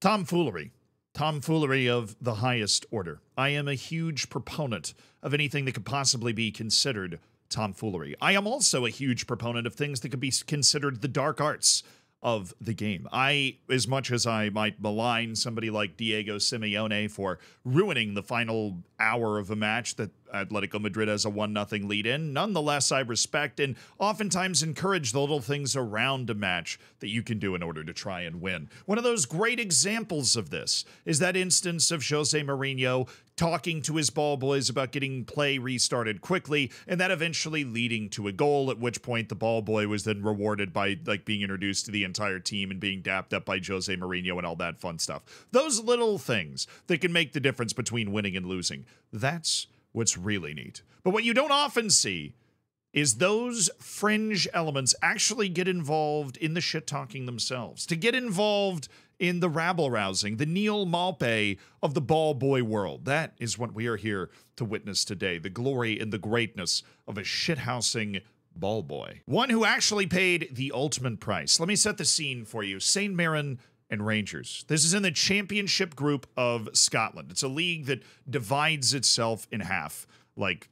Tomfoolery. Tomfoolery of the highest order. I am a huge proponent of anything that could possibly be considered tomfoolery. I am also a huge proponent of things that could be considered the dark arts of the game. As much as I might malign somebody like Diego Simeone for ruining the final hour of a match that Atletico Madrid has a 1-0 lead in, nonetheless, I respect and oftentimes encourage the little things around a match that you can do in order to try and win. One of those great examples of this is that instance of Jose Mourinho talking to his ball boys about getting play restarted quickly, and that eventually leading to a goal, at which point the ball boy was then rewarded by being introduced to the entire team and being dapped up by Jose Mourinho and all that fun stuff. Those little things that can make the difference between winning and losing. That's what's really neat. But what you don't often see is those fringe elements actually get involved in the shit-talking themselves, to get involved in the rabble-rousing, the Neil Malpe of the ball boy world. That is what we are here to witness today, the glory and the greatness of a shithousing ball boy. One who actually paid the ultimate price. Let me set the scene for you. St. Mirren and Rangers. This is in the Championship Group of Scotland. It's a league that divides itself in half, like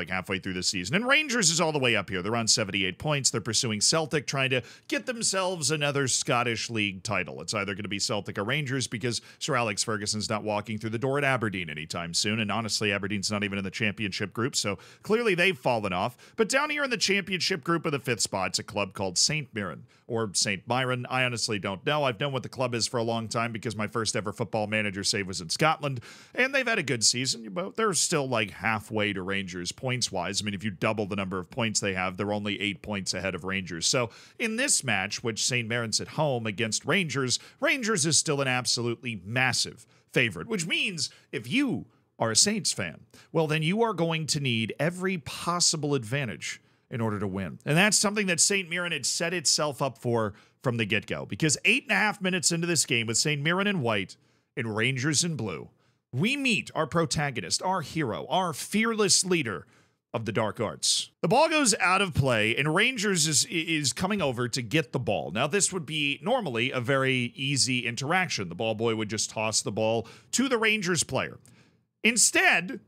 halfway through the season. And Rangers is all the way up here. They're on 78 points. They're pursuing Celtic, trying to get themselves another Scottish league title. It's either going to be Celtic or Rangers because Sir Alex Ferguson's not walking through the door at Aberdeen anytime soon. And honestly, Aberdeen's not even in the Championship Group, so clearly they've fallen off. But down here in the Championship Group of the 5th spot, it's a club called St. Mirren, or St. Myron. I honestly don't know. I've known what the club is for a long time because my first ever football manager save was in Scotland, and they've had a good season, but they're still like halfway to Rangers points-wise. I mean, if you double the number of points they have, they're only 8 points ahead of Rangers. So in this match, which St. Mirren's at home against Rangers, Rangers is still an absolutely massive favorite, which means if you are a Saints fan, well, then you are going to need every possible advantage in order to win. And that's something that St. Mirren had set itself up for from the get-go, because 8.5 minutes into this game with St. Mirren in white and Rangers in blue, we meet our protagonist, our hero, our fearless leader of the dark arts. The ball goes out of play, and Rangers is coming over to get the ball. Now, this would be normally a very easy interaction. The ball boy would just toss the ball to the Rangers player. Instead,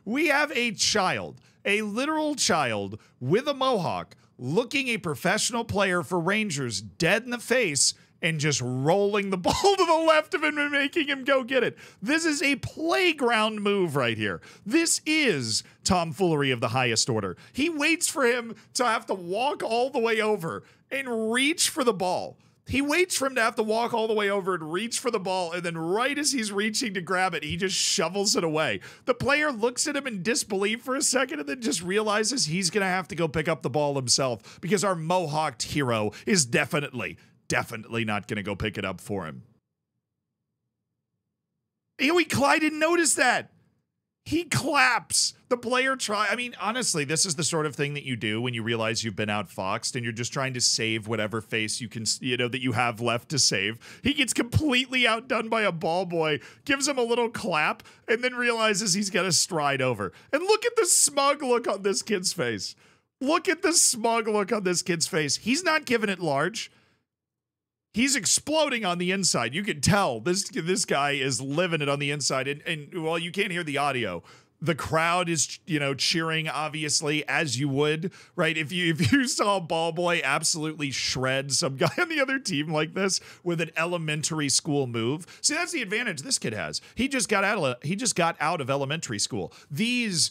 we have a child, a literal child with a mohawk, looking a professional player for Rangers dead in the face and just rolling the ball to the left of him and making him go get it. This is a playground move right here. This is tomfoolery of the highest order. He waits for him to have to walk all the way over and reach for the ball. He waits for him to have to walk all the way over and reach for the ball, and then right as he's reaching to grab it, he just shovels it away. The player looks at him in disbelief for a second and then just realizes he's going to have to go pick up the ball himself because our mohawked hero is definitely not going to go pick it up for him. Clyde didn't notice that. He claps. The player I mean, honestly, this is the sort of thing that you do when you realize you've been outfoxed and you're just trying to save whatever face you can, that you have left to save. He gets completely outdone by a ball boy, gives him a little clap, and then realizes he's got to stride over. And look at the smug look on this kid's face. Look at the smug look on this kid's face. He's not giving it large. He's exploding on the inside. You can tell this guy is living it on the inside. And while you can't hear the audio, the crowd is, cheering, obviously, as you would, right? If you saw a ball boy absolutely shred some guy on the other team like this with an elementary school move. See, that's the advantage this kid has. He just got out of elementary school. These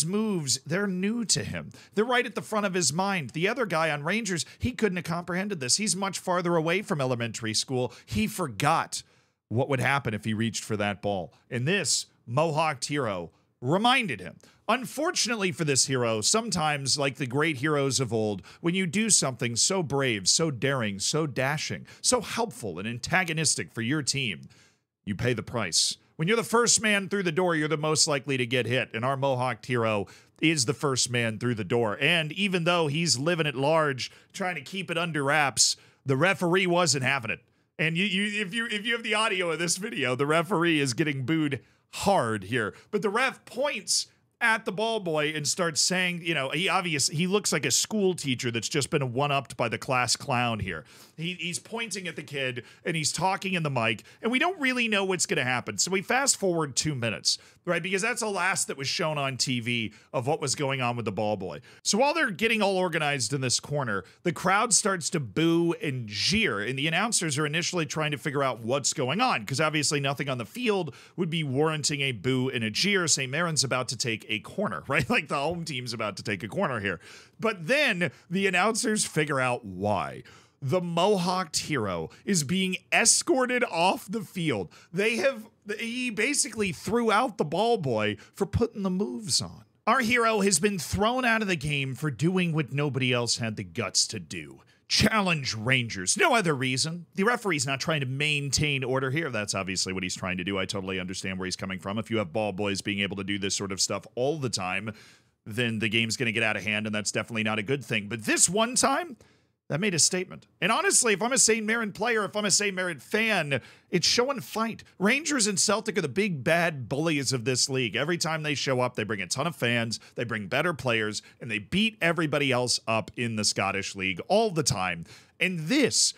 moves, they're new to him. They're right at the front of his mind. The other guy on Rangers, he couldn't have comprehended this. He's much farther away from elementary school. He forgot what would happen if he reached for that ball. And this mohawked hero reminded him. Unfortunately for this hero, sometimes, like the great heroes of old, when you do something so brave, so daring, so dashing, so helpful and antagonistic for your team, you pay the price. When you're the first man through the door, you're the most likely to get hit, and our mohawked hero is the first man through the door. And even though he's living at large, trying to keep it under wraps, the referee wasn't having it. And if you have the audio of this video, the referee is getting booed hard here. But the ref points at the ball boy and starts saying, you know, he looks like a school teacher that's just been one-upped by the class clown here. He's pointing at the kid and he's talking in the mic, and we don't really know what's going to happen. So we fast forward 2 minutes, right? Because that's the last that was shown on TV of what was going on with the ball boy. So while they're getting all organized in this corner, the crowd starts to boo and jeer, and the announcers are initially trying to figure out what's going on, because obviously nothing on the field would be warranting a boo and a jeer. St. Maron's about to take a corner, right? Like the home team's about to take a corner here. But then the announcers figure out why. The Mohawked hero is being escorted off the field. He basically threw out the ball boy for putting the moves on. Our hero has been thrown out of the game for doing what nobody else had the guts to do. Challenge Rangers. No other reason. The referee's not trying to maintain order here. That's obviously what he's trying to do. I totally understand where he's coming from. If you have ball boys being able to do this sort of stuff all the time, then the game's going to get out of hand, and that's definitely not a good thing. But this one time, that made a statement. And honestly, if I'm a St. Maron player, if I'm a St. Maron fan, it's showing fight. Rangers and Celtic are the big bad bullies of this league. Every time they show up, they bring a ton of fans, they bring better players, and they beat everybody else up in the Scottish League all the time. And this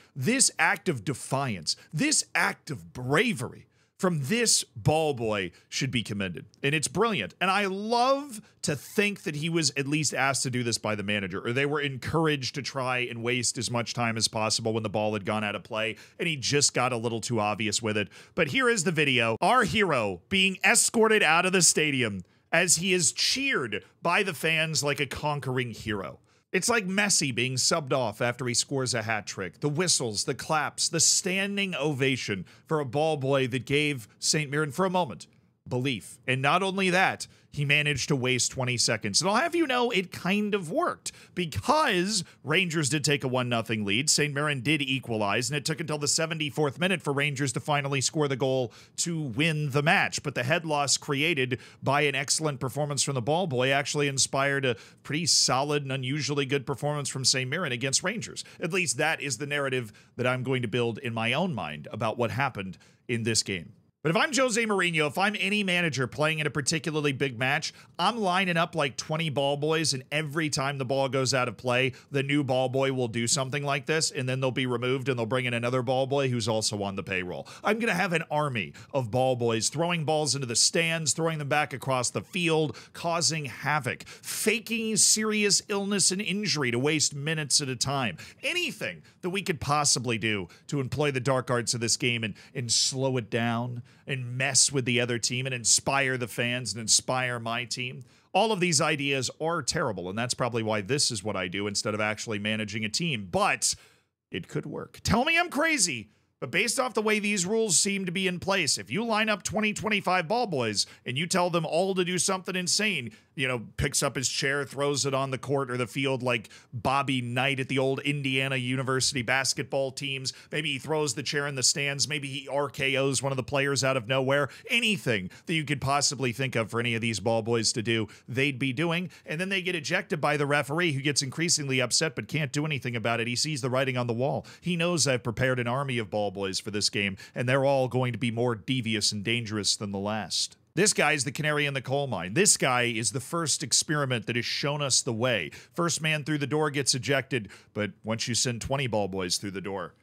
act of defiance, this act of bravery from this ball boy should be commended. And it's brilliant. And I love to think that he was at least asked to do this by the manager, or they were encouraged to try and waste as much time as possible when the ball had gone out of play, and he just got a little too obvious with it. But here is the video. Our hero being escorted out of the stadium as he is cheered by the fans like a conquering hero. It's like Messi being subbed off after he scores a hat trick. The whistles, the claps, the standing ovation for a ball boy that gave St. Mirren, for a moment, belief. And not only that, he managed to waste 20 seconds. And I'll have you know, it kind of worked, because Rangers did take a 1-0 lead. St. Mirren did equalize, and it took until the 74th minute for Rangers to finally score the goal to win the match. But the head loss created by an excellent performance from the ball boy actually inspired a pretty solid and unusually good performance from St. Mirren against Rangers. At least that is the narrative that I'm going to build in my own mind about what happened in this game. But if I'm Jose Mourinho, if I'm any manager playing in a particularly big match, I'm lining up like 20 ball boys, and every time the ball goes out of play, the new ball boy will do something like this, and then they'll be removed, and they'll bring in another ball boy who's also on the payroll. I'm going to have an army of ball boys throwing balls into the stands, throwing them back across the field, causing havoc, faking serious illness and injury to waste minutes at a time. Anything that we could possibly do to employ the dark arts of this game and slow it down and mess with the other team and inspire the fans and inspire my team. All of these ideas are terrible, and that's probably why this is what I do instead of actually managing a team. But it could work. Tell me I'm crazy, but based off the way these rules seem to be in place, if you line up 20, 25 ball boys and you tell them all to do something insane, you know, picks up his chair, throws it on the court or the field like Bobby Knight at the old Indiana University basketball teams. Maybe he throws the chair in the stands. Maybe he RKOs one of the players out of nowhere. Anything that you could possibly think of for any of these ball boys to do, they'd be doing. And then they get ejected by the referee, who gets increasingly upset but can't do anything about it. He sees the writing on the wall. He knows I've prepared an army of ball boys for this game, and they're all going to be more devious and dangerous than the last. This guy is the canary in the coal mine. This guy is the first experiment that has shown us the way. First man through the door gets ejected, but once you send 20 ball boys through the door,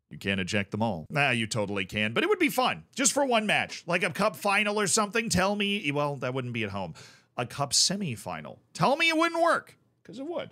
you can't eject them all. Nah, you totally can, but it would be fun. Just for one match, like a cup final or something. Tell me, well, that wouldn't be at home. A cup semifinal. Tell me it wouldn't work, because it would.